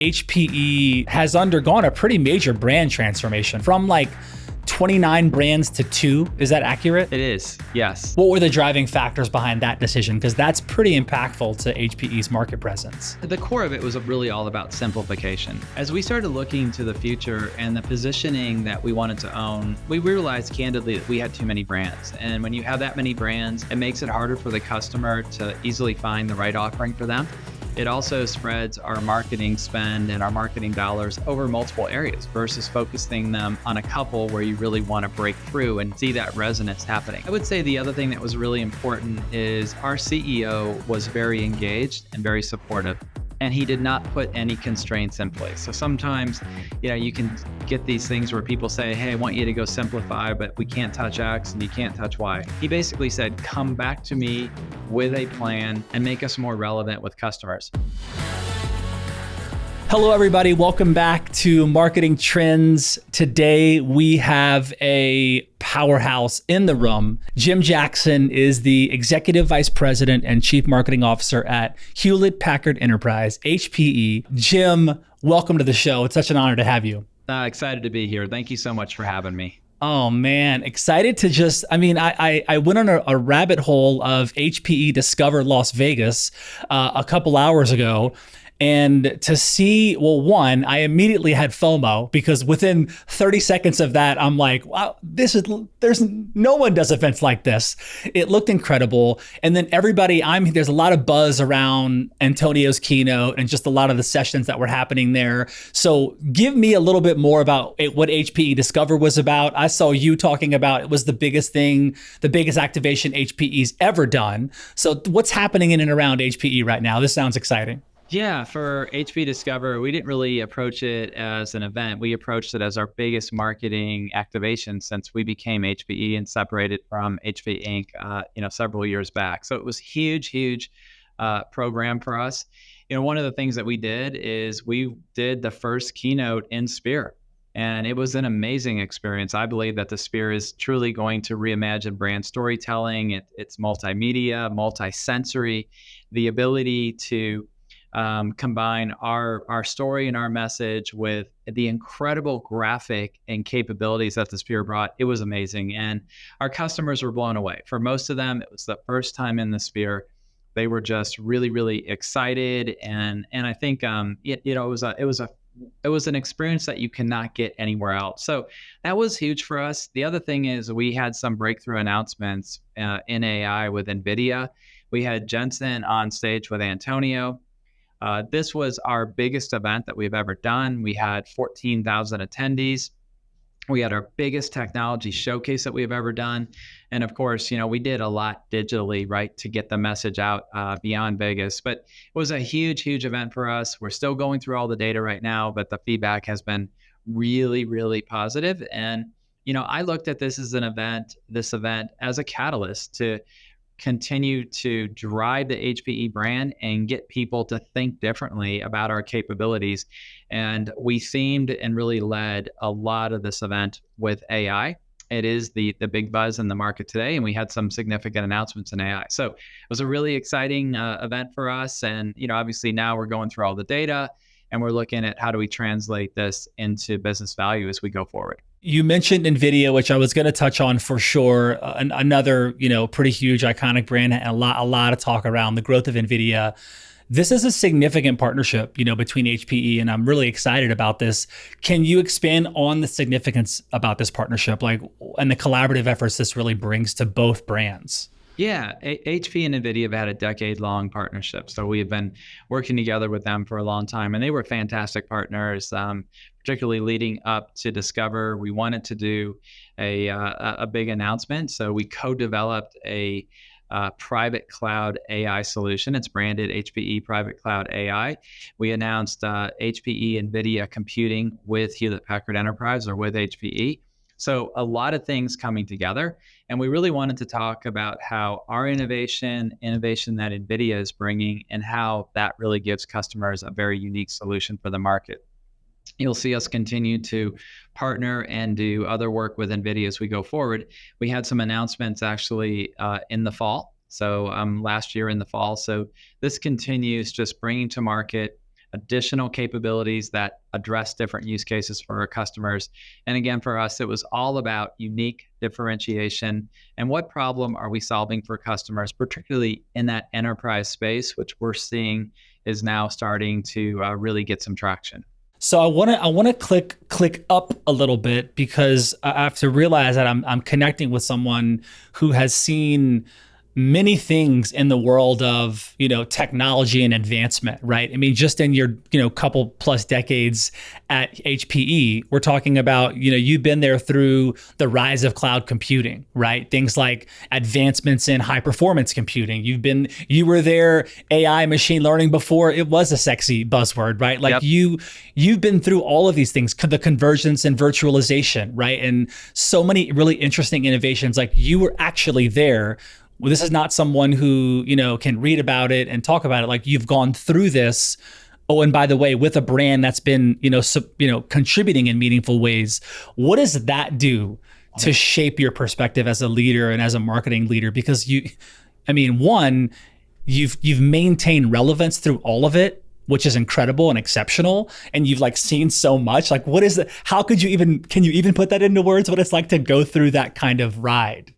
HPE has undergone a pretty major brand transformation from like 29 brands to 2. Is that accurate? It is, yes. What were the driving factors behind that decision? Because that's pretty impactful to HPE's market presence. The core of it was really all about simplification. As we started looking to the future and the positioning that we wanted to own, we realized candidly that we had too many brands. And when you have that many brands, it makes it harder for the customer to easily find the right offering for them. It also spreads our marketing spend and our marketing dollars over multiple areas versus focusing them on a couple where you really want to break through and see that resonance happening. I would say the other thing that was really important is our CEO was very engaged and very supportive, and he did not put any constraints in place. So sometimes, you can get these things where people say, hey, I want you to go simplify, but we can't touch X and you can't touch Y. He basically said, come back to me with a plan and make us more relevant with customers. Hello, everybody. Welcome back to Marketing Trends. Today, we have a powerhouse in the room. Jim Jackson is the Executive Vice President and Chief Marketing Officer at Hewlett-Packard Enterprise, HPE. Jim, welcome to the show. It's such an honor to have you. Excited to be here. Thank you so much for having me. Oh man, excited to I went on a rabbit hole of HPE Discover Las Vegas a couple hours ago. And to see, well, one, I immediately had FOMO because within 30 seconds of that, I'm like, wow, there's no one does events like this. It looked incredible. And then there's a lot of buzz around Antonio's keynote and just a lot of the sessions that were happening there. So give me a little bit more about what HPE Discover was about. I saw you talking about it was the biggest thing, the biggest activation HPE's ever done. So what's happening in and around HPE right now? This sounds exciting. Yeah, for HPE Discover, we didn't really approach it as an event. We approached it as our biggest marketing activation since we became HPE and separated from HPE Inc. Several years back. So it was huge program for us. One of the things that we did is we did the first keynote in Sphere. And it was an amazing experience. I believe that the Sphere is truly going to reimagine brand storytelling. It's multimedia, multi-sensory, the ability to combine our story and our message with the incredible graphic and capabilities that the Sphere brought. It was amazing. And our customers were blown away. For most of them, it was the first time in the Sphere. They were just really excited. And I think, it was an experience that you cannot get anywhere else. So that was huge for us. The other thing is we had some breakthrough announcements in AI with NVIDIA. We had Jensen on stage with Antonio. This was our biggest event that we've ever done. We had 14,000 attendees. We had our biggest technology showcase that we've ever done. And of course, we did a lot digitally, right, to get the message out beyond Vegas. But it was a huge event for us. We're still going through all the data right now, but the feedback has been really positive. And, I looked at this event as a catalyst to continue to drive the HPE brand and get people to think differently about our capabilities. And we themed and really led a lot of this event with AI. It is the big buzz in the market today, and we had some significant announcements in AI. So it was a really exciting event for us. And obviously now we're going through all the data and we're looking at how do we translate this into business value as we go forward. You mentioned NVIDIA, which I was going to touch on for sure. Another, pretty huge iconic brand, and a lot of talk around the growth of NVIDIA. This is a significant partnership, between HPE, and I'm really excited about this. Can you expand on the significance about this partnership, and the collaborative efforts this really brings to both brands? Yeah, HP and NVIDIA have had a decade-long partnership. So we have been working together with them for a long time, and they were fantastic partners, particularly leading up to Discover. We wanted to do a big announcement, so we co-developed a private cloud AI solution. It's branded HPE Private Cloud AI. We announced HPE NVIDIA computing with Hewlett-Packard Enterprise, or with HPE. So a lot of things coming together. And we really wanted to talk about how our innovation that NVIDIA is bringing, and how that really gives customers a very unique solution for the market. You'll see us continue to partner and do other work with NVIDIA as we go forward. We had some announcements actually in the fall. So last year in the fall. So this continues just bringing to market additional capabilities that address different use cases for our customers. And again, for us, it was all about unique differentiation and what problem are we solving for customers, particularly in that enterprise space, which we're seeing is now starting to really get some traction. So I want to click up a little bit because I have to realize that I'm connecting with someone who has seen many things in the world of technology and advancement, right? I mean, just in your couple plus decades at HPE, we're talking about you've been there through the rise of cloud computing, right? Things like advancements in high performance computing. You were there, AI, machine learning, before it was a sexy buzzword, right? Like Yep. you've been through all of these things, the convergence and virtualization, right? And so many really interesting innovations. Like, you were actually there. Well, this is not someone who can read about it and talk about it. Like, you've gone through this. Oh, and by the way, with a brand that's been contributing in meaningful ways. What does that do to shape your perspective as a leader and as a marketing leader? Because one, you've maintained relevance through all of it, which is incredible and exceptional. And you've seen so much. Like, what is it? How can you even put that into words? What it's like to go through that kind of ride?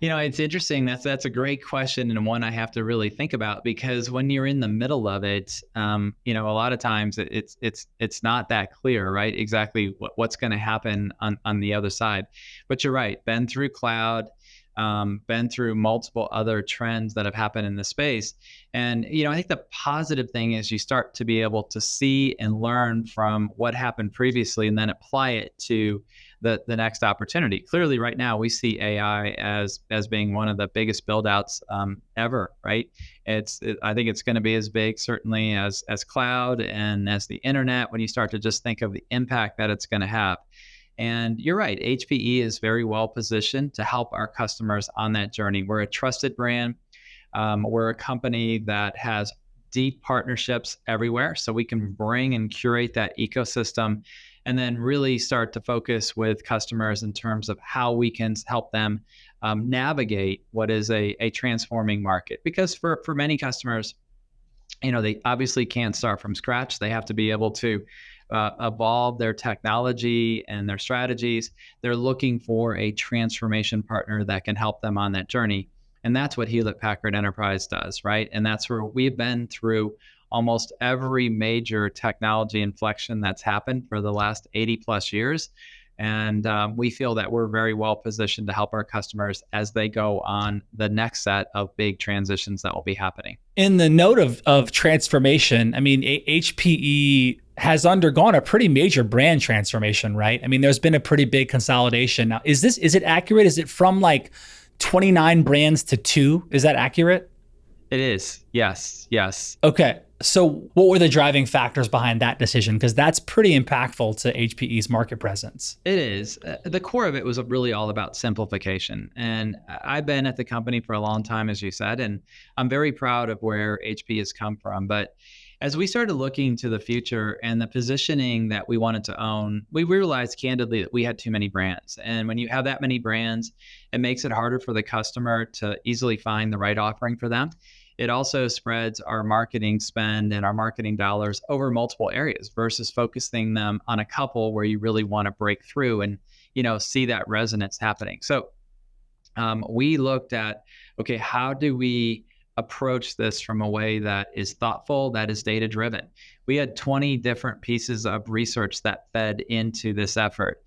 It's interesting. That's a great question, and one I have to really think about, because when you're in the middle of it, a lot of times it's not that clear, right? Exactly what's going to happen on the other side. But you're right. Been through cloud, been through multiple other trends that have happened in the space, and I think the positive thing is you start to be able to see and learn from what happened previously, and then apply it to the next opportunity. Clearly, right now we see AI as being one of the biggest build outs ever, right? I think it's going to be as big, certainly, as cloud and as the internet, when you start to just think of the impact that it's going to have. And you're right, HPE is very well positioned to help our customers on that journey. We're a trusted brand. We're a company that has deep partnerships everywhere, so we can bring and curate that ecosystem, and then really start to focus with customers in terms of how we can help them navigate what is a transforming market. Because for many customers, they obviously can't start from scratch. They have to be able to evolve their technology and their strategies. They're looking for a transformation partner that can help them on that journey. And that's what Hewlett Packard Enterprise does, right? And that's where we've been through almost every major technology inflection that's happened for the last 80 plus years. And we feel that we're very well positioned to help our customers as they go on the next set of big transitions that will be happening. In the note of transformation, I mean, HPE has undergone a pretty major brand transformation, right? I mean, there's been a pretty big consolidation. Now, is it accurate? Is it from 29 brands to 2? Is that accurate? It is. Yes. Yes. Okay. So what were the driving factors behind that decision? Because that's pretty impactful to HPE's market presence. It is. The core of it was really all about simplification. And I've been at the company for a long time, as you said, and I'm very proud of where HP has come from. But as we started looking to the future and the positioning that we wanted to own, we realized candidly that we had too many brands. And when you have that many brands, it makes it harder for the customer to easily find the right offering for them. It also spreads our marketing spend and our marketing dollars over multiple areas versus focusing them on a couple where you really want to break through and see that resonance happening. So we looked at, okay, how do we approach this from a way that is thoughtful, that is data driven? We had 20 different pieces of research that fed into this effort.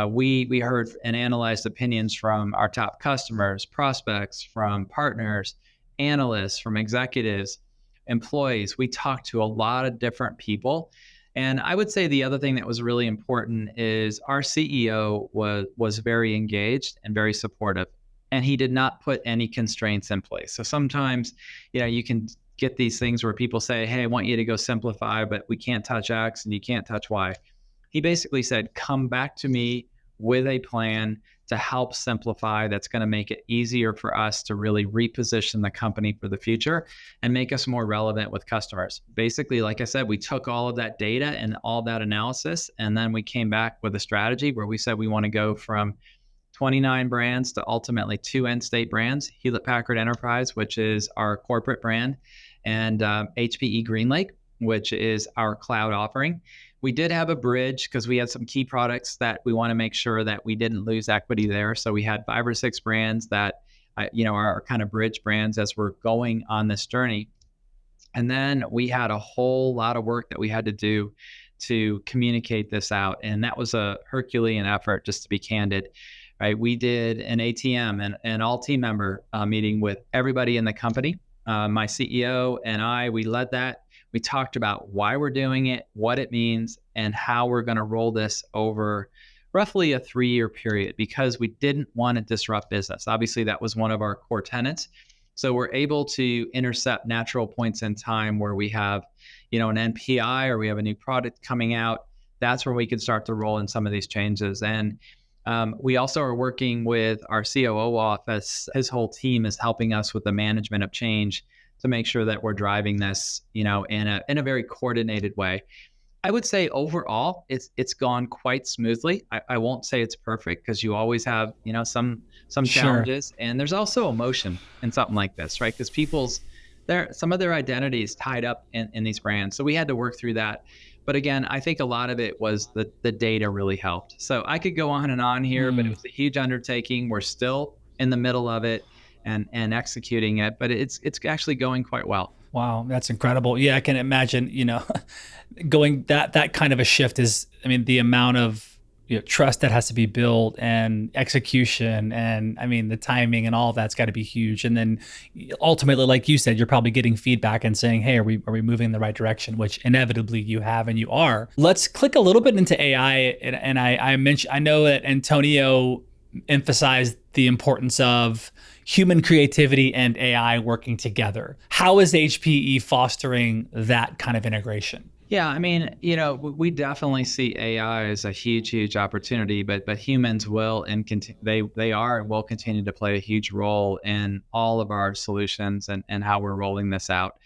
We heard and analyzed opinions from our top customers, prospects, from partners, analysts, from executives, employees. We talked to a lot of different people. And I would say the other thing that was really important is our CEO was very engaged and very supportive. And he did not put any constraints in place. So sometimes, you can get these things where people say, hey, I want you to go simplify, but we can't touch X and you can't touch Y. He basically said, come back to me with a plan to help simplify that's going to make it easier for us to really reposition the company for the future and make us more relevant with customers. Basically, like I said, we took all of that data and all that analysis, and then we came back with a strategy where we said we want to go from 29 brands to ultimately 2 end state brands: Hewlett Packard Enterprise, which is our corporate brand, and HPE GreenLake, which is our cloud offering. We did have a bridge because we had some key products that we want to make sure that we didn't lose equity there. So we had 5 or 6 brands that, are kind of bridge brands as we're going on this journey. And then we had a whole lot of work that we had to do to communicate this out. And that was a Herculean effort, just to be candid. Right? We did an ATM, an all team member meeting with everybody in the company. My CEO and I, we led that. We talked about why we're doing it, what it means, and how we're going to roll this over roughly a 3-year period, because we didn't want to disrupt business. Obviously, that was one of our core tenets. So we're able to intercept natural points in time where we have, an NPI or we have a new product coming out. That's where we can start to roll in some of these changes. And we also are working with our COO office. His whole team is helping us with the management of change to make sure that we're driving this, in a very coordinated way. I would say overall, it's gone quite smoothly. I won't say it's perfect, because you always have, some Sure. challenges, and there's also emotion in something like this, right? Because some of their identity is tied up in these brands. So we had to work through that. But again, I think a lot of it was the data really helped. So I could go on and on here, but it Mm. was a huge undertaking. We're still in the middle of it and executing it, but it's actually going quite well. Wow, that's incredible. Yeah, I can imagine, going that kind of a shift is, I mean, the amount of trust that has to be built and execution, and I mean the timing and all of that's got to be huge. And then ultimately, like you said, you're probably getting feedback and saying, "Hey, are we moving in the right direction?" Which inevitably you have, and you are. Let's click a little bit into AI, and I know that Antonio emphasized the importance of human creativity and AI working together. How is HPE fostering that kind of integration? Yeah, I mean, we definitely see AI as a huge, huge opportunity, but humans will and they are and will continue to play a huge role in all of our solutions and how we're rolling this out.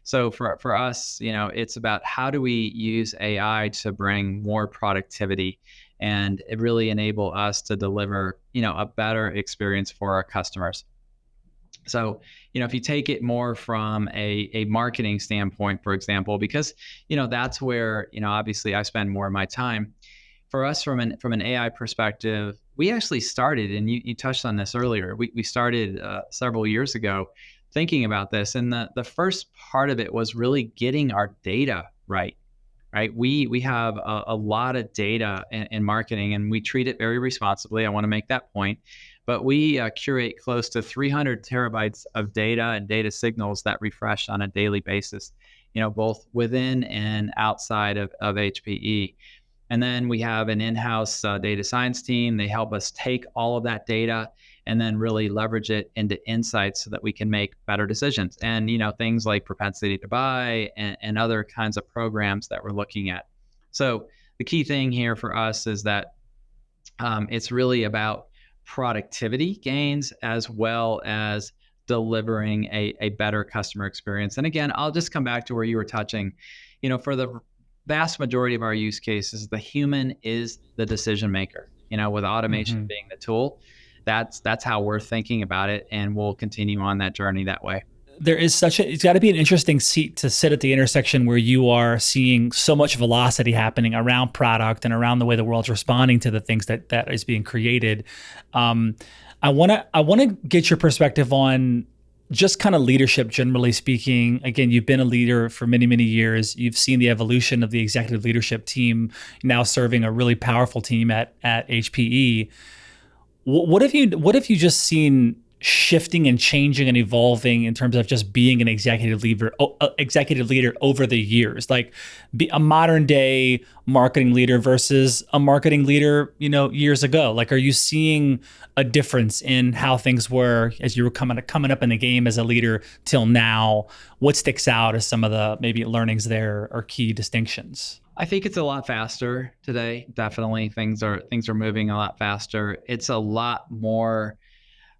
So for us, it's about how do we use AI to bring more productivity and it really enable us to deliver, a better experience for our customers. So, if you take it more from a marketing standpoint, for example, because, that's where, obviously I spend more of my time. For us, from an AI perspective, we actually started, and you touched on this earlier, we started several years ago thinking about this. And the first part of it was really getting our data right. Right. We have a lot of data in marketing, and we treat it very responsibly. I want to make that point. But we curate close to 300 terabytes of data and data signals that refresh on a daily basis, both within and outside of HPE. And then we have an in-house data science team. They help us take all of that data and then really leverage it into insights so that we can make better decisions. And, things like propensity to buy and other kinds of programs that we're looking at. So the key thing here for us is that it's really about productivity gains as well as delivering a better customer experience. And again, I'll just come back to where you were touching, for the vast majority of our use cases, the human is the decision maker, with automation Mm-hmm. being the tool. That's how we're thinking about it. And we'll continue on that journey that way. There is it's got to be an interesting seat to sit at the intersection where you are seeing so much velocity happening around product and around the way the world's responding to the things that is being created. I want to get your perspective on just kind of leadership, generally speaking. Again, you've been a leader for many, many years. You've seen the evolution of the executive leadership team, now serving a really powerful team at HPE. What have you just seen shifting and changing and evolving in terms of just being an executive leader over the years, like be a modern day marketing leader versus a marketing leader, years ago? Like, are you seeing a difference in how things were as you were coming up in the game as a leader till now? What sticks out as some of the maybe learnings there or key distinctions? I think it's a lot faster today. Definitely, things are moving a lot faster. It's a lot more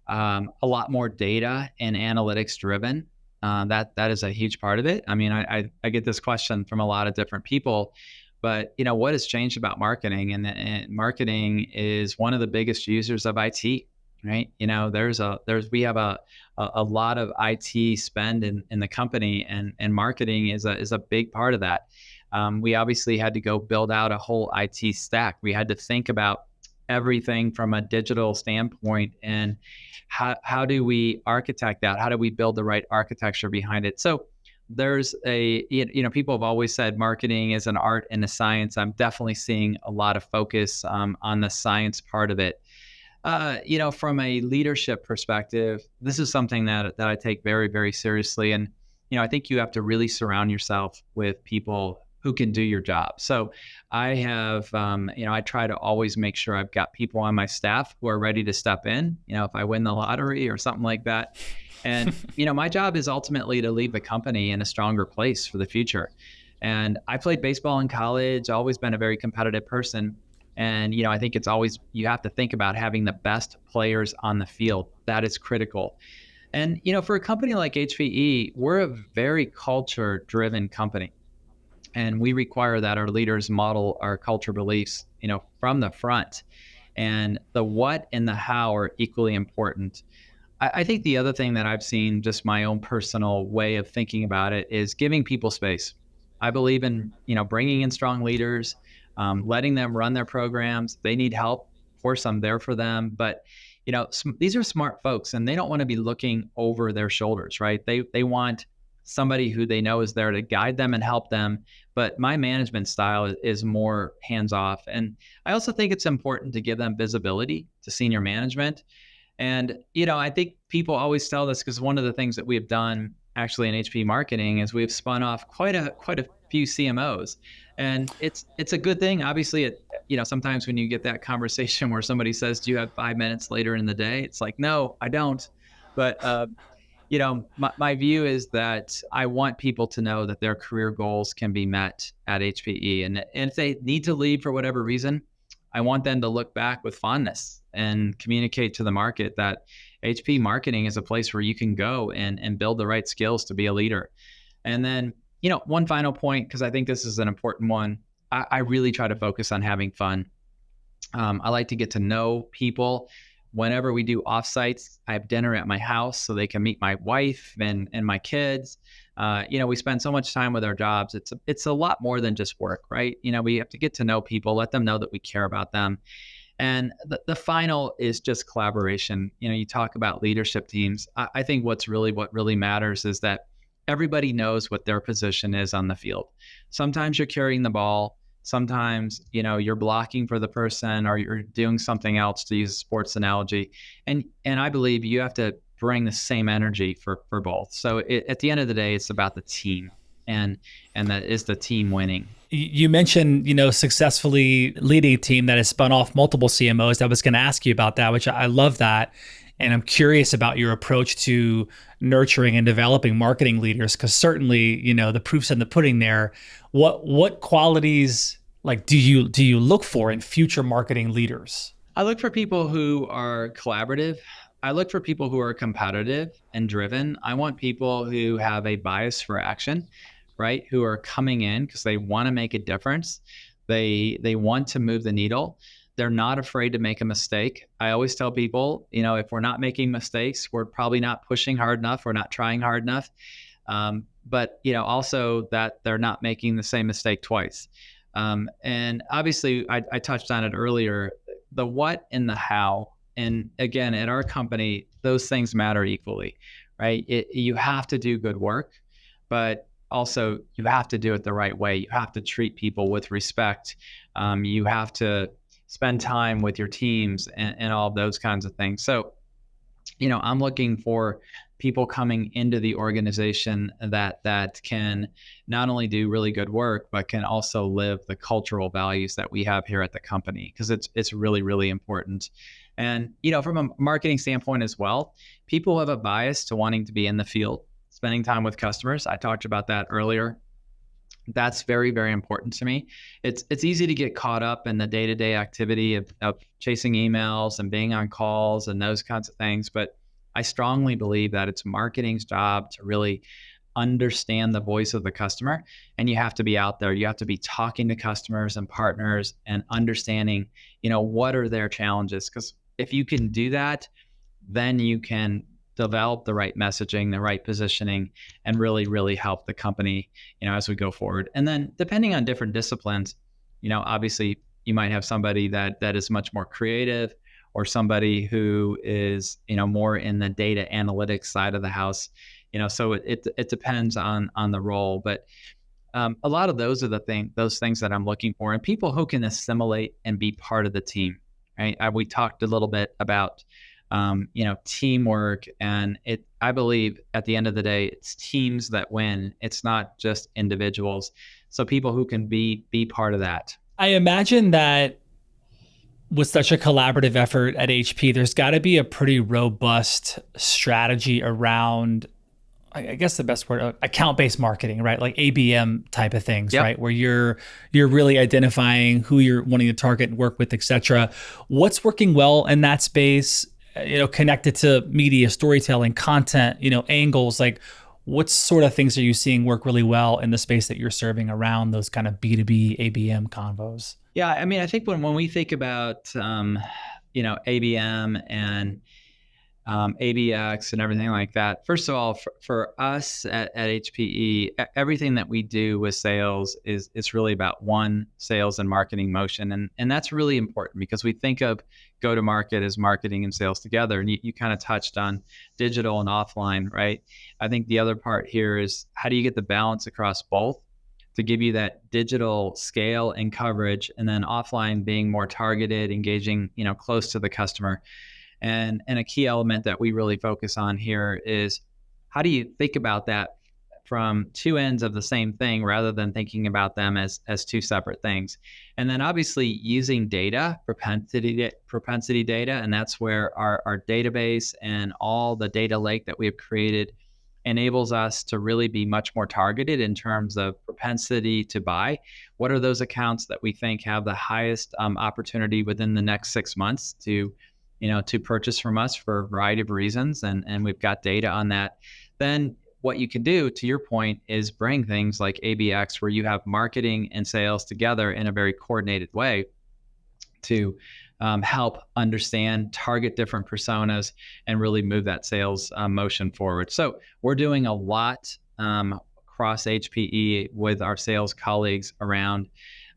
data and analytics driven. That is a huge part of it. I mean, I get this question from a lot of different people, but what has changed about marketing? And marketing is one of the biggest users of IT, right? We have a lot of IT spend in the company, and marketing is a big part of that. We obviously had to go build out a whole IT stack. We had to think about everything from a digital standpoint, and how do we architect that? How do we build the right architecture behind it? So people have always said marketing is an art and a science. I'm definitely seeing a lot of focus on the science part of it. From a leadership perspective, this is something that I take very, very seriously. And, I think you have to really surround yourself with people who can do your job. So I try to always make sure I've got people on my staff who are ready to step in, if I win the lottery or something like that. And, my job is ultimately to leave the company in a stronger place for the future. And I played baseball in college, always been a very competitive person. And, I think it's always, you have to think about having the best players on the field. That is critical. And, for a company like HPE, we're a very culture driven company. And we require that our leaders model our culture beliefs, from the front. And the what and the how are equally important. I think the other thing that I've seen, just my own personal way of thinking about it, is giving people space. I believe in, bringing in strong leaders, letting them run their programs. They need help. Of course, I'm there for them. But, these are smart folks, and they don't want to be looking over their shoulders, right? They want somebody who they know is there to guide them and help them. But my management style is more hands off. And I also think it's important to give them visibility to senior management. And, I think people always tell this, because one of the things that we have done actually in HP marketing is we've spun off quite a few CMOs. And it's a good thing. Obviously, sometimes when you get that conversation where somebody says, do you have 5 minutes later in the day? It's like, no, I don't. But, my view is that I want people to know that their career goals can be met at HPE. And if they need to leave for whatever reason, I want them to look back with fondness and communicate to the market that HP marketing is a place where you can go and build the right skills to be a leader. And then, one final point, because I think this is an important one. I really try to focus on having fun. I like to get to know people. Whenever we do offsites, I have dinner at my house so they can meet my wife and my kids. We spend so much time with our jobs. It's a lot more than just work, right? We have to get to know people, let them know that we care about them. And the final is just collaboration. You talk about leadership teams. I think what really matters is that everybody knows what their position is on the field. Sometimes you're carrying the ball. Sometimes, you're blocking for the person, or you're doing something else, to use a sports analogy. And I believe you have to bring the same energy for both. So at the end of the day, it's about the team, and that is the team winning. You mentioned, successfully leading a team that has spun off multiple CMOs. I was going to ask you about that, which I love that. And I'm curious about your approach to nurturing and developing marketing leaders, because certainly, the proof's in the pudding there. What qualities do you look for in future marketing leaders? I look for people who are collaborative. I look for people who are competitive and driven. I want people who have a bias for action, right? Who are coming in because they want to make a difference. They want to move the needle. They're not afraid to make a mistake. I always tell people, if we're not making mistakes, we're probably not pushing hard enough. We're not trying hard enough. But also that they're not making the same mistake twice. And obviously, I touched on it earlier, the what and the how. And again, at our company, those things matter equally, right? You have to do good work, but also you have to do it the right way. You have to treat people with respect. You have to spend time with your teams and all of those kinds of things. So, I'm looking for people coming into the organization that can not only do really good work, but can also live the cultural values that we have here at the company, because it's really, really important. And, from a marketing standpoint as well, people have a bias to wanting to be in the field, spending time with customers. I talked about that earlier. That's very, very important to me. It's easy to get caught up in the day-to-day activity of chasing emails and being on calls and those kinds of things. But I strongly believe that it's marketing's job to really understand the voice of the customer. And you have to be out there. You have to be talking to customers and partners and understanding, what are their challenges. Because if you can do that, then you can develop the right messaging, the right positioning, and really, really help the company, as we go forward. And then depending on different disciplines, obviously you might have somebody that is much more creative, or somebody who is, more in the data analytics side of the house. So it depends on the role. But a lot of those are those things that I'm looking for, and people who can assimilate and be part of the team. Right? We talked a little bit about teamwork, and I believe at the end of the day, it's teams that win. It's not just individuals. So people who can be part of that. I imagine that with such a collaborative effort at HP, there's got to be a pretty robust strategy around, I guess the best word, account-based marketing, right? Like ABM type of things, Yep. right? Where you're really identifying who you're wanting to target and work with, et cetera. What's working well in that space, connected to media, storytelling, content, angles, like what sort of things are you seeing work really well in the space that you're serving around those kind of B2B ABM convos? Yeah, I mean, I think when we think about ABM and ABX and everything like that. First of all, for us at HPE, everything that we do with sales is really about one, sales and marketing motion. And that's really important because we think of go-to-market as marketing and sales together. And you kind of touched on digital and offline, right? I think the other part here is how do you get the balance across both to give you that digital scale and coverage, and then offline being more targeted, engaging, close to the customer. And a key element that we really focus on here is how do you think about that from two ends of the same thing rather than thinking about them as two separate things. And then obviously using data, propensity data, and that's where our database and all the data lake that we have created enables us to really be much more targeted in terms of propensity to buy. What are those accounts that we think have the highest opportunity within the next 6 months to purchase from us for a variety of reasons, and we've got data on that. Then what you can do, to your point, is bring things like ABX, where you have marketing and sales together in a very coordinated way to help understand, target different personas, and really move that sales motion forward. So we're doing a lot across HPE with our sales colleagues around,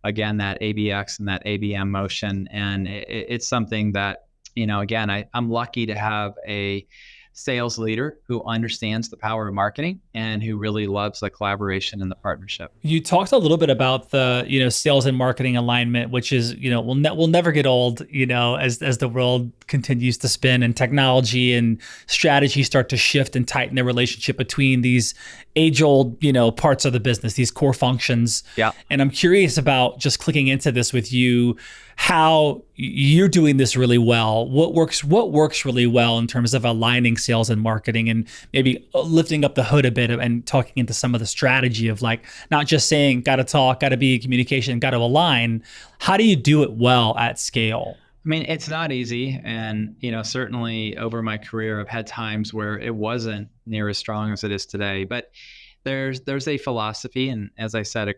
again, that ABX and that ABM motion, and it's something that, again, I'm lucky to have a sales leader who understands the power of marketing and who really loves the collaboration and the partnership. You talked a little bit about the, sales and marketing alignment, which is, will never get old, as the world continues to spin and technology and strategy start to shift and tighten the relationship between these age-old, parts of the business, these core functions. Yeah. And I'm curious about just clicking into this with you, how you're doing this really well. What works really well in terms of aligning sales and marketing, and maybe lifting up the hood a bit and talking into some of the strategy of, like, not just saying, got to talk, got to be communication, got to align. How do you do it well at scale? I mean, it's not easy. And, certainly over my career, I've had times where it wasn't near as strong as it is today. But there's a philosophy. And as I said,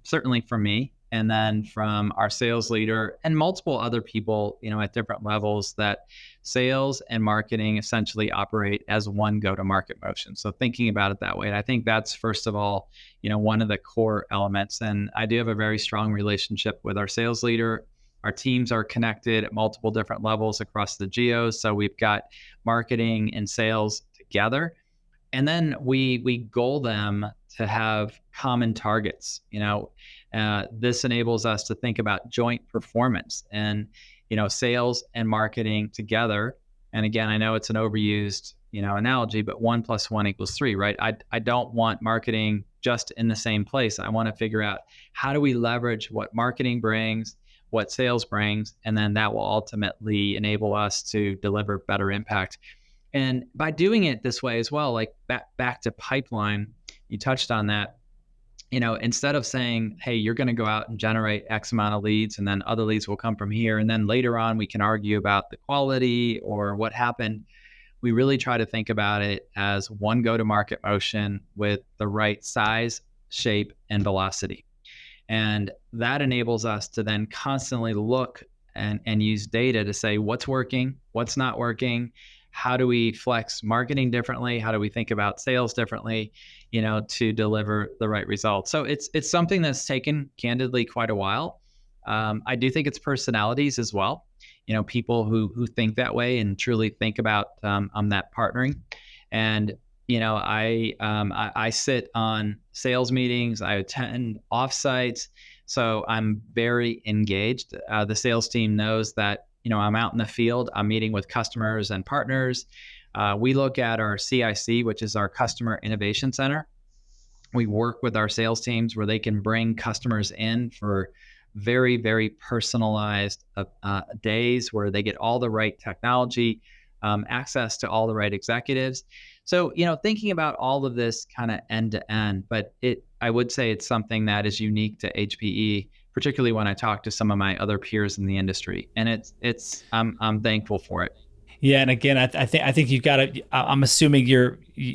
certainly from me, and then from our sales leader and multiple other people, at different levels, that sales and marketing essentially operate as one go-to-market motion. So thinking about it that way, and I think that's, first of all, one of the core elements. And I do have a very strong relationship with our sales leader. Our teams are connected at multiple different levels across the geos. So we've got marketing and sales together. And then we goal them to have common targets. This enables us to think about joint performance and, sales and marketing together. And again, I know it's an overused, analogy, but 1 + 1 = 3, right? I don't want marketing just in the same place. I want to figure out, how do we leverage what marketing brings, what sales brings, and then that will ultimately enable us to deliver better impact. And by doing it this way as well, like back to pipeline, you touched on that. Instead of saying, hey, you're going to go out and generate X amount of leads, and then other leads will come from here, and then later on we can argue about the quality or what happened, we really try to think about it as one go-to-market motion with the right size, shape, and velocity. And that enables us to then constantly look and use data to say what's working, what's not working, how do we flex marketing differently? How do we think about sales differently, to deliver the right results? So it's something that's taken candidly quite a while. I do think it's personalities as well. People who think that way and truly think about that partnering. And I sit on sales meetings. I attend offsites, so I'm very engaged. The sales team knows that I'm out in the field. I'm meeting with customers and partners. We look at our CIC, which is our Customer Innovation Center. We work with our sales teams where they can bring customers in for very, very personalized days where they get all the right technology, access to all the right executives. So, thinking about all of this kind of end to end, but I would say it's something that is unique to HPE, particularly when I talk to some of my other peers in the industry, and I'm thankful for it. Yeah, and again, I think you've got to. I'm assuming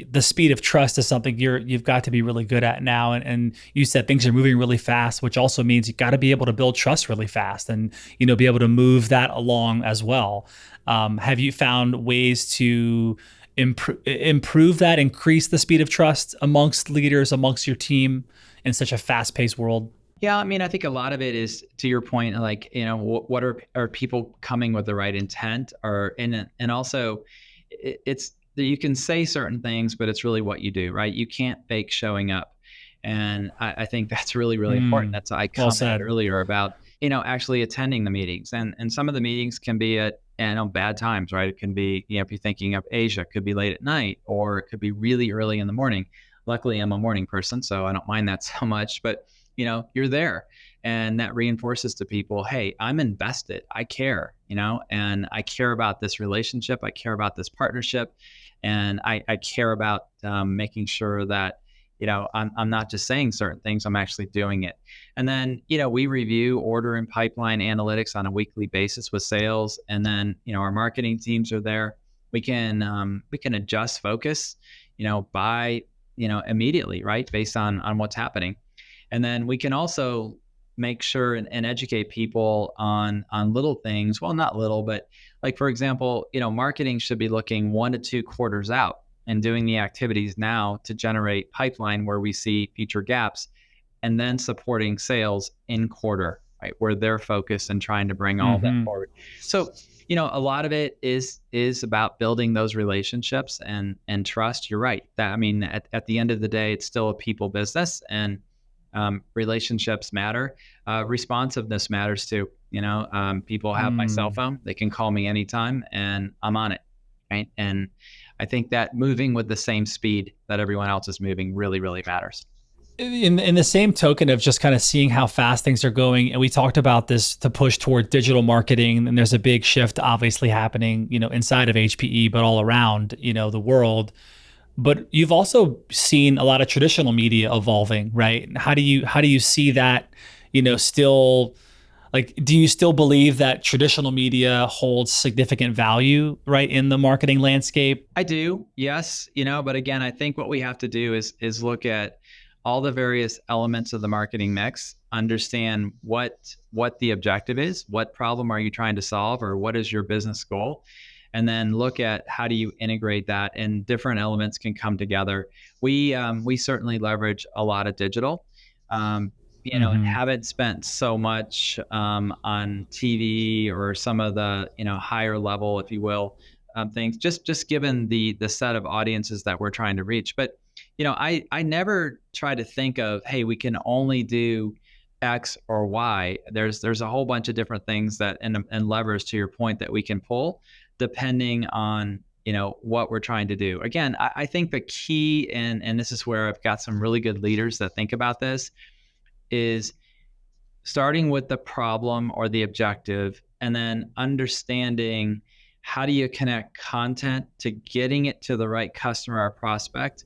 the speed of trust is something you've got to be really good at now. And you said things are moving really fast, which also means you've got to be able to build trust really fast, and be able to move that along as well. Have you found ways to improve that, increase the speed of trust amongst leaders, amongst your team in such a fast-paced world? Yeah, I mean, I think a lot of it is to your point, like, what are people coming with the right intent, and also it's you can say certain things, but it's really what you do, right? You can't fake showing up. And I think that's really, really important. That's I Well commented said. earlier about, actually attending the meetings. And some of the meetings can be at, bad times, right? It can be, if you're thinking of Asia, it could be late at night or it could be really early in the morning. Luckily, I'm a morning person, so I don't mind that so much. But you're there, and that reinforces to people, hey, I'm invested, I care, and I care about this relationship, I care about this partnership, and I care about making sure that I'm not just saying certain things, I'm actually doing it. And then we review order and pipeline analytics on a weekly basis with sales, and then our marketing teams are there. We can adjust focus by immediately, right, based on what's happening. And then we can also make sure and educate people on little things. Well, not little, but like, for example, marketing should be looking 1 to 2 quarters out and doing the activities now to generate pipeline where we see future gaps, and then supporting sales in quarter, right, where they're focused and trying to bring all that Hmm. forward. So, a lot of it is about building those relationships and trust. You're right. That, I mean, at the end of the day, it's still a people business, and relationships matter. Responsiveness matters too. People have my cell Mm. phone; they can call me anytime, and I'm on it, right? And I think that moving with the same speed that everyone else is moving really, really matters. In the same token of just kind of seeing how fast things are going, and we talked about this, to push toward digital marketing, and there's a big shift obviously happening, inside of HPE, but all around, the world. But you've also seen a lot of traditional media evolving, right? How do you see that, still, like, do you still believe that traditional media holds significant value, right, in the marketing landscape? I do, yes, but again, I think what we have to do is look at all the various elements of the marketing mix, understand what the objective is, what problem are you trying to solve, or what is your business goal, and then look at how do you integrate that, and different elements can come together. We certainly leverage a lot of digital. And Hmm. haven't spent so much on TV or some of the higher level, if you will, things. Just given the set of audiences that we're trying to reach. But I never try to think of, hey, we can only do X or Y. There's a whole bunch of different things that and levers, to your point, that we can pull depending on what we're trying to do. Again, I think the key, and this is where I've got some really good leaders that think about this, is starting with the problem or the objective, and then understanding how do you connect content to getting it to the right customer or prospect,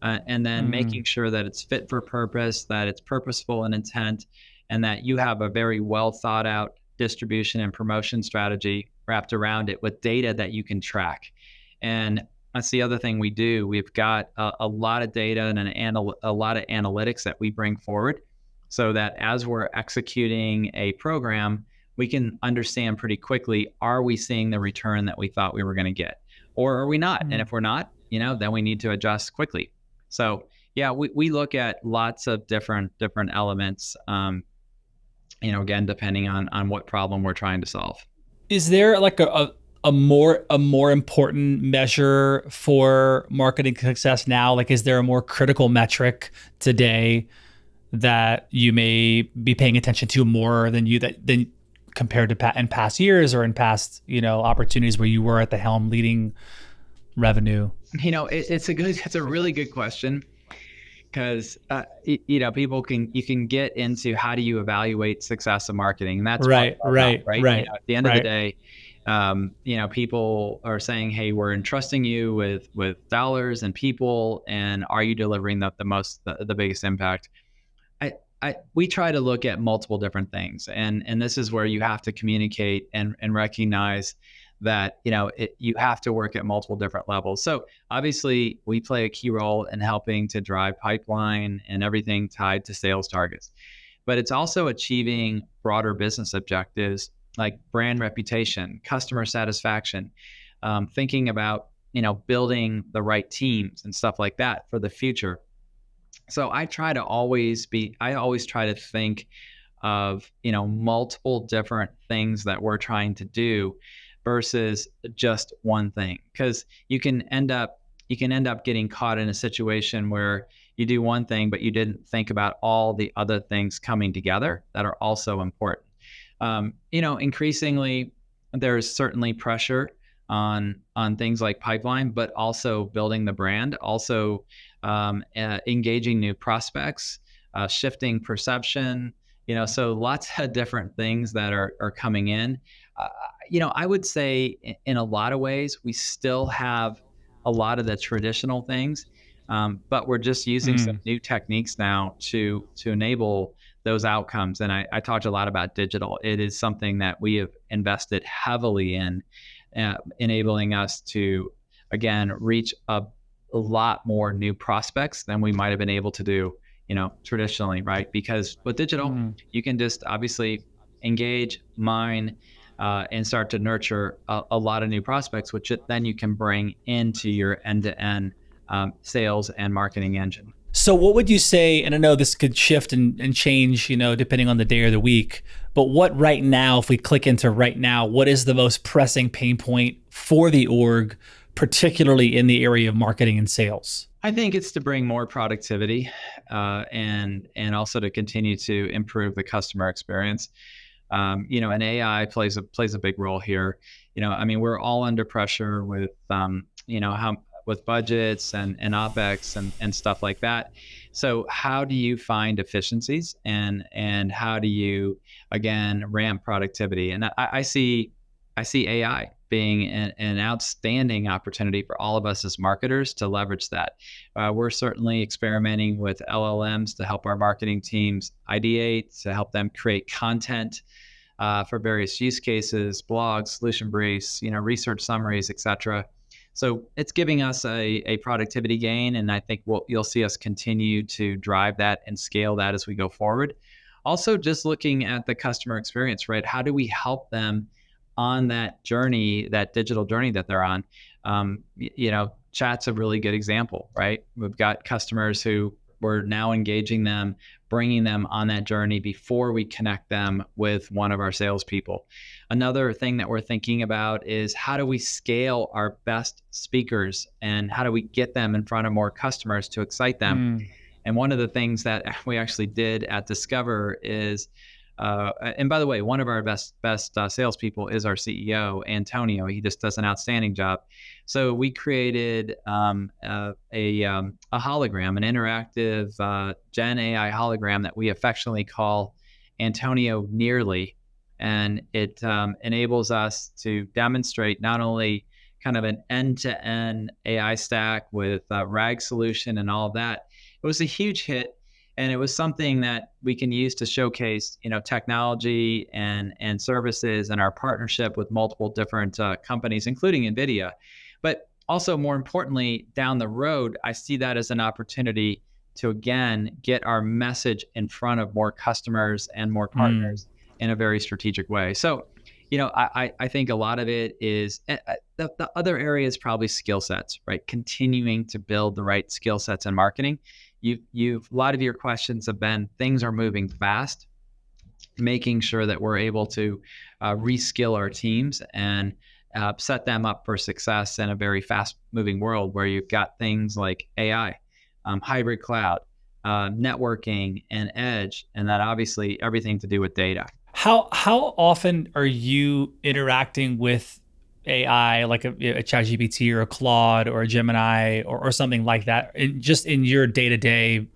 and then Mm. making sure that it's fit for purpose, that it's purposeful in intent, and that you have a very well thought out distribution and promotion strategy wrapped around it with data that you can track. And that's the other thing we do. We've got a lot of data and a lot of analytics that we bring forward, so that as we're executing a program, we can understand pretty quickly, are we seeing the return that we thought we were going to get? or are we not? And Mm. if we're not, then we need to adjust quickly. So yeah, we look at lots of different elements, again, depending on what problem we're trying to solve. Is there like a more important measure for marketing success now? Like, is there a more critical metric today that you may be paying attention to more than compared to in past years or in past opportunities where you were at the helm leading revenue? It's a really good question, because you can get into how do you evaluate success of marketing, and that's part of Right, our job, right, right? right, At the end of the right. day, people are saying, hey, we're entrusting you with dollars and people, and are you delivering the biggest impact? We try to look at multiple different things, and this is where you have to communicate and recognize that you have to work at multiple different levels. So obviously, we play a key role in helping to drive pipeline and everything tied to sales targets, but it's also achieving broader business objectives like brand reputation, customer satisfaction, thinking about building the right teams and stuff like that for the future. So I always try to think of multiple different things that we're trying to do versus just one thing, because you can end up getting caught in a situation where you do one thing but you didn't think about all the other things coming together that are also important. Increasingly, there's certainly pressure on things like pipeline, but also building the brand, also engaging new prospects, shifting perception. So lots of different things that are coming in. I would say in a lot of ways we still have a lot of the traditional things, but we're just using some Mm. new techniques now to enable those outcomes. And I talked a lot about digital. It is something that we have invested heavily in, enabling us to again reach a lot more new prospects than we might have been able to do, traditionally, right? Because with digital, Mm. you can just obviously engage, mine, and start to nurture a lot of new prospects, which then you can bring into your end-to-end sales and marketing engine. So what would you say, and I know this could shift and change, depending on the day or the week, but what right now, if we click into right now, what is the most pressing pain point for the org, particularly in the area of marketing and sales? I think it's to bring more productivity, and also to continue to improve the customer experience. And AI plays a big role here. I mean, we're all under pressure with how with budgets and OpEx and stuff like that. So how do you find efficiencies, and how do you again ramp productivity? And I see AI being an outstanding opportunity for all of us as marketers to leverage that. We're certainly experimenting with LLMs to help our marketing teams ideate, to help them create content for various use cases, blogs, solution briefs, research summaries, etc. So it's giving us a productivity gain, and I think you'll see us continue to drive that and scale that as we go forward. Also, just looking at the customer experience, right? How do we help them on that journey, that digital journey that they're on? Chat's a really good example, right? We've got customers who we're now engaging them, bringing them on that journey before we connect them with one of our salespeople. Another thing that we're thinking about is how do we scale our best speakers, and how do we get them in front of more customers to excite them? Mm. And one of the things that we actually did at Discover is, and by the way, one of our best salespeople is our CEO, Antonio. He just does an outstanding job. So we created a hologram, an interactive Gen AI hologram that we affectionately call Antonio Nearly, and it enables us to demonstrate not only kind of an end-to-end AI stack with RAG solution and all of that. It was a huge hit, and it was something that we can use to showcase, technology and services and our partnership with multiple different companies, including NVIDIA. But also, more importantly, down the road, I see that as an opportunity to again get our message in front of more customers and more Mm. partners in a very strategic way. So, I think a lot of it is the other area is probably skill sets, right? Continuing to build the right skill sets in marketing. A lot of your questions have been things are moving fast, making sure that we're able to reskill our teams and set them up for success in a very fast moving world where you've got things like AI, hybrid cloud, networking, and edge, and that obviously everything to do with data. How often are you interacting with AI, like a ChatGPT or a Claude or a Gemini or something like that, just in your day to day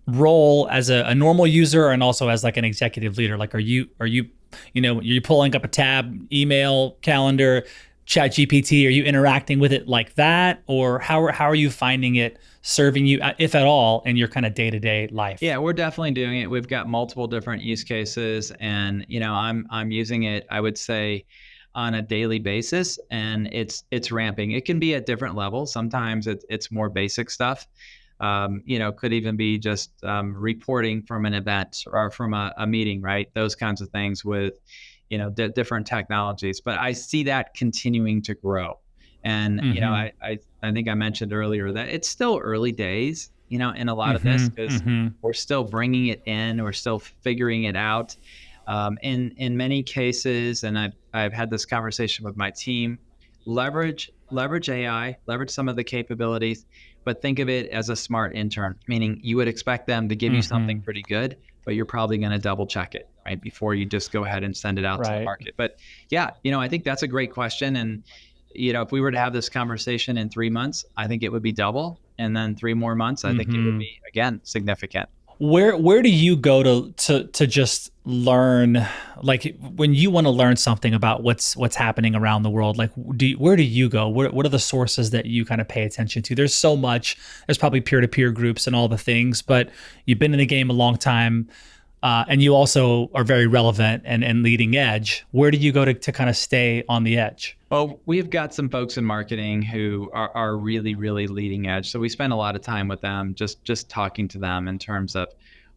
role as a normal user and also as like an executive leader? Like, are you pulling up a tab, email, calendar, chat GPT? Are you interacting with it like that? Or how are you finding it serving you, if at all, in your kind of day-to-day life? Yeah, we're definitely doing it. We've got multiple different use cases, and I'm using it, I would say, on a daily basis, and it's ramping. It can be at different levels. Sometimes it's more basic stuff. Could even be just reporting from an event or from a meeting, right? Those kinds of things with different technologies. But I see that continuing to grow. And Mm-hmm. I think I mentioned earlier that it's still early days, in a lot of Mm-hmm. this because Mm-hmm. we're still bringing it in, we're still figuring it out. In many cases, and I've had this conversation with my team, leverage AI, leverage some of the capabilities, but think of it as a smart intern, meaning you would expect them to give you something Mm-hmm. pretty good, but you're probably going to double check it, right, before you just go ahead and send it out to the Right. market. But yeah, I think that's a great question. And if we were to have this conversation in 3 months, I think it would be double. And then 3 more months, I think it would Mm-hmm. be, again, significant. Where do you go to just learn, like when you want to learn something about what's happening around the world? Like, where do you go? What are the sources that you kind of pay attention to? There's so much. There's probably peer-to-peer groups and all the things, but you've been in the game a long time, and you also are very relevant and leading edge. Where do you go to kind of stay on the edge? Well, we've got some folks in marketing who are really, really leading edge. So we spend a lot of time with them, just talking to them in terms of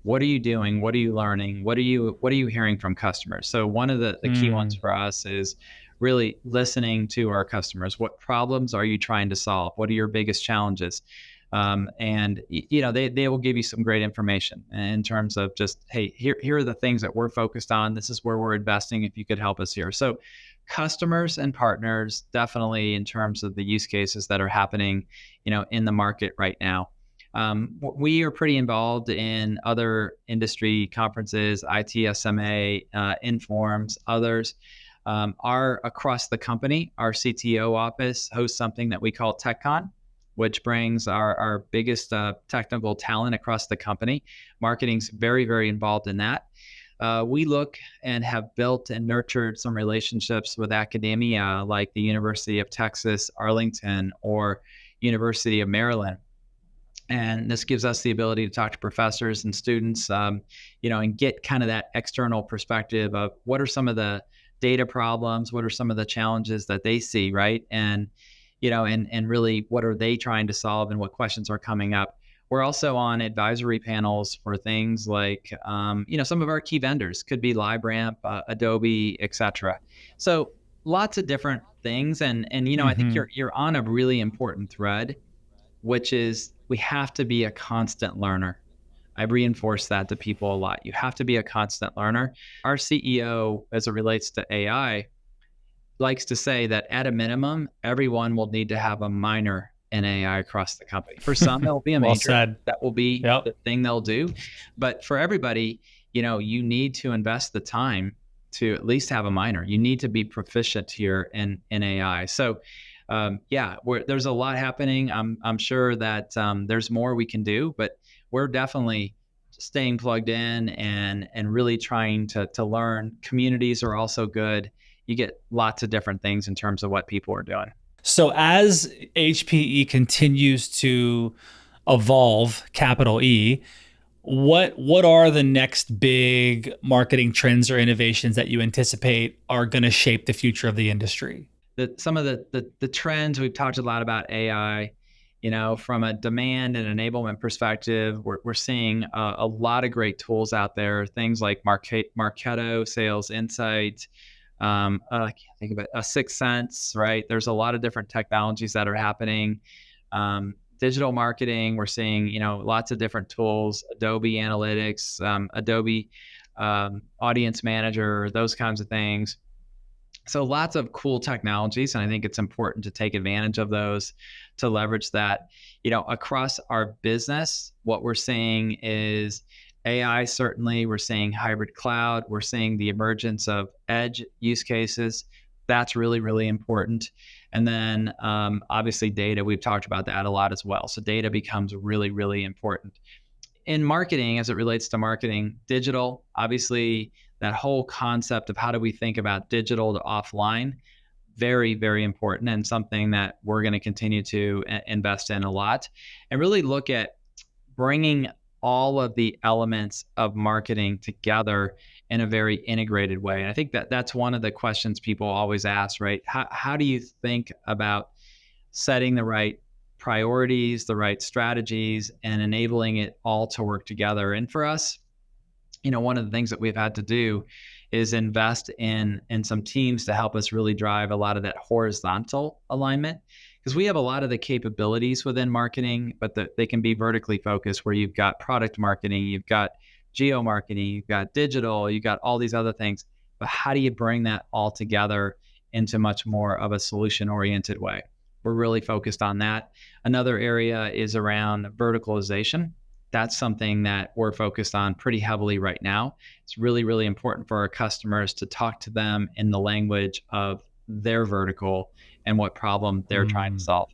what are you doing? What are you learning? What are you hearing from customers? So one of the key ones Mm, for us is really listening to our customers. What problems are you trying to solve? What are your biggest challenges? And they will give you some great information in terms of just, hey, here are the things that we're focused on. This is where we're investing. If you could help us here. So customers and partners definitely in terms of the use cases that are happening in the market right now. We are pretty involved in other industry conferences, ITSMA, Informs, others. Our across the company, our CTO office hosts something that we call TechCon, which brings our biggest technical talent across the company. Marketing's very, very involved in that. We look and have built and nurtured some relationships with academia like the University of Texas, Arlington, or University of Maryland. And this gives us the ability to talk to professors and students, and get kind of that external perspective of what are some of the data problems, what are some of the challenges that they see, right? And really what are they trying to solve and what questions are coming up. We're also on advisory panels for things like, some of our key vendors could be LiveRamp, Adobe, etc. So lots of different things, and I think mm-hmm. you're on a really important thread, which is we have to be a constant learner. I reinforce that to people a lot. You have to be a constant learner. Our CEO, as it relates to AI, likes to say that at a minimum, everyone will need to have a minor in AI across the company. For some, it will be a Well major. said. That will be Yep. the thing they'll do. But for everybody, you need to invest the time to at least have a minor. You need to be proficient here in AI. So, yeah, there's a lot happening. I'm sure that there's more we can do, but we're definitely staying plugged in and really trying to learn. Communities are also good. You get lots of different things in terms of what people are doing. So as HPE continues to evolve, capital E, what are the next big marketing trends or innovations that you anticipate are going to shape the future of the industry? Some of the trends we've talked a lot about AI. From a demand and enablement perspective, we're seeing a lot of great tools out there. Things like Marketo, Sales Insight, I can't think of it, a Sixth Sense, right? There's a lot of different technologies that are happening. Digital marketing, we're seeing, lots of different tools, Adobe Analytics, Adobe Audience Manager, those kinds of things. So lots of cool technologies, and I think it's important to take advantage of those to leverage that. Across our business, what we're seeing is AI. Certainly, we're seeing hybrid cloud. We're seeing the emergence of edge use cases. That's really, really important. And then obviously data. We've talked about that a lot as well. So data becomes really, really important in marketing as it relates to marketing. Digital, obviously, that whole concept of how do we think about digital to offline, very, very important, and something that we're going to continue to invest in a lot, and really look at bringing all of the elements of marketing together in a very integrated way. And I think that that's one of the questions people always ask, right? How do you think about setting the right priorities, the right strategies, and enabling it all to work together? And for us, one of the things that we've had to do is invest in some teams to help us really drive a lot of that horizontal alignment, because we have a lot of the capabilities within marketing, but they can be vertically focused, where you've got product marketing, you've got geo marketing, you've got digital, you've got all these other things. But how do you bring that all together into much more of a solution oriented way? We're really focused on that. Another area is around verticalization. That's something that we're focused on pretty heavily right now. It's really, really important for our customers to talk to them in the language of their vertical and what problem they're trying to solve.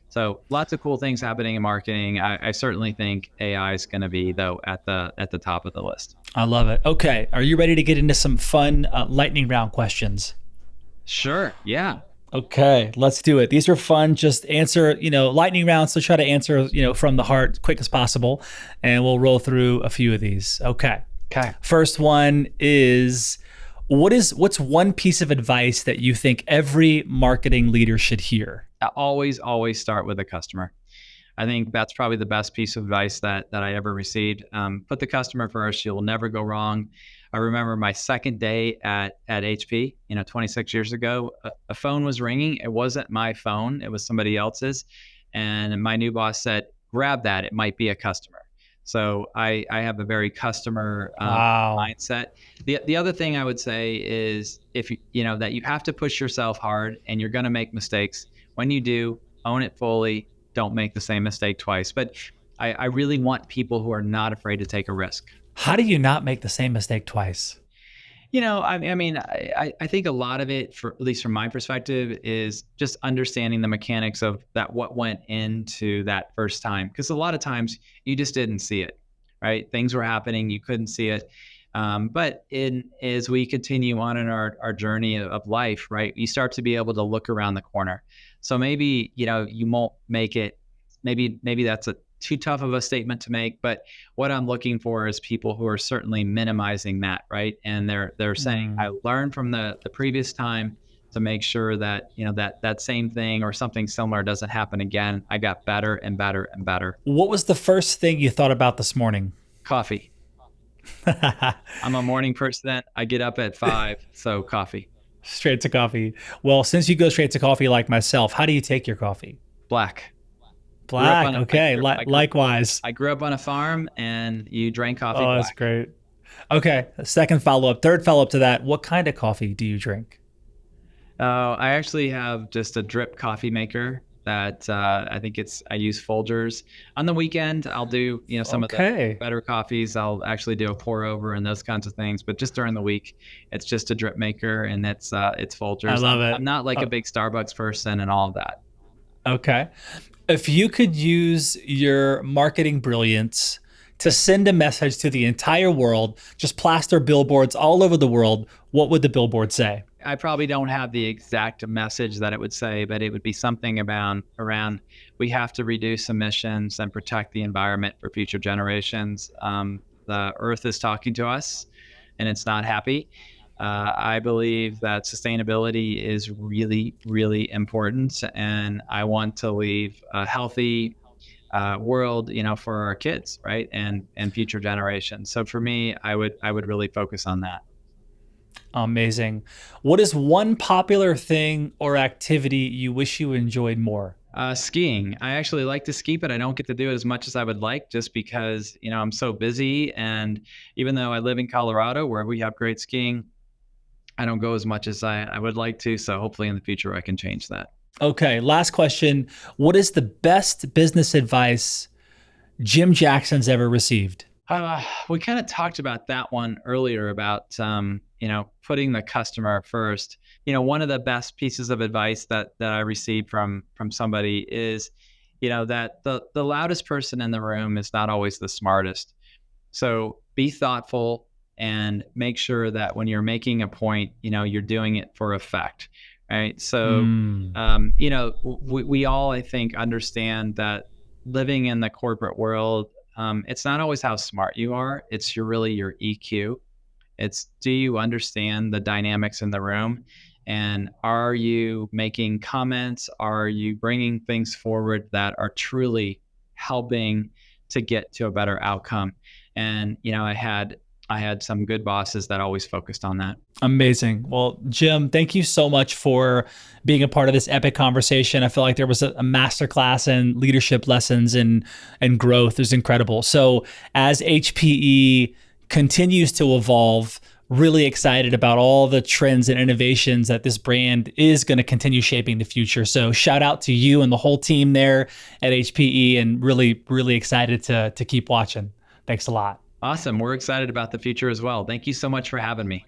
So lots of cool things happening in marketing. I certainly think AI is going to be, though, at the top of the list. I love it. Okay, are you ready to get into some fun lightning round questions? Sure. Yeah. Okay, let's do it. These are fun. Just answer, lightning rounds. So try to answer, from the heart, quick as possible, and we'll roll through a few of these. Okay. Okay. First one is, what's one piece of advice that you think every marketing leader should hear? I always start with the customer. I think that's probably the best piece of advice that I ever received. Put the customer first. You'll never go wrong. I remember my second day at HP, 26 years ago, a phone was ringing. It wasn't my phone. It was somebody else's. And my new boss said, grab that. It might be a customer. So I have a very customer Wow. mindset. The other thing I would say is, if that you have to push yourself hard, and you're going to make mistakes. When you do, own it fully. Don't make the same mistake twice. But I really want people who are not afraid to take a risk. How do you not make the same mistake twice? I think a lot of it, for at least from my perspective, is just understanding the mechanics of that, what went into that first time. Because a lot of times you just didn't see it, right? Things were happening, you couldn't see it. But as we continue on in our journey of life, right, you start to be able to look around the corner. So maybe, you won't make it. Maybe that's too tough of a statement to make, but what I'm looking for is people who are certainly minimizing that, right? And they're saying, I learned from the previous time to make sure that, that same thing or something similar doesn't happen again. I got better and better and better. What was the first thing you thought about this morning? Coffee. I'm a morning person. I get up at 5, so coffee. Straight to coffee. Well, since you go straight to coffee like myself, how do you take your coffee? Black. Black. Okay. Likewise. I grew up on a farm, and you drank coffee Oh, black. that's great. Okay. Second follow up. Third follow up to that. What kind of coffee do you drink? I actually have just a drip coffee maker that I use Folgers. On the weekend, I'll do, some of the better coffees. I'll actually do a pour over and those kinds of things. But just during the week, it's just a drip maker, and it's Folgers. I love it. I'm not like a big Starbucks person and all of that. Okay. If you could use your marketing brilliance to send a message to the entire world, just plaster billboards all over the world, what would the billboard say? I probably don't have the exact message that it would say, but it would be something around we have to reduce emissions and protect the environment for future generations. The Earth is talking to us, and it's not happy. I believe that sustainability is really, really important, and I want to leave a healthy world, for our kids, right, and future generations. So for me, I would really focus on that. Amazing. What is one popular thing or activity you wish you enjoyed more? Skiing. I actually like to ski, but I don't get to do it as much as I would like just because, I'm so busy. And even though I live in Colorado where we have great skiing, I don't go as much as I would like to. So hopefully in the future I can change that. Okay, last question. What is the best business advice Jim Jackson's ever received? We kind of talked about that one earlier about, putting the customer first. One of the best pieces of advice that I received from somebody is, that the loudest person in the room is not always the smartest. So be thoughtful and make sure that when you're making a point, you're doing it for effect, right? So, Mm, we all, I think, understand that living in the corporate world, it's not always how smart you are. It's really your EQ. It's, do you understand the dynamics in the room? And are you making comments? Are you bringing things forward that are truly helping to get to a better outcome? And I had some good bosses that always focused on that. amazing. Well, Jim, thank you so much for being a part of this epic conversation. I feel like there was a masterclass in leadership lessons and growth. It was incredible. So as HPE continues to evolve, really excited about all the trends and innovations that this brand is going to continue shaping the future. So shout out to you and the whole team there at HPE, and really, really excited to keep watching. Thanks a lot. Awesome. We're excited about the future as well. Thank you so much for having me.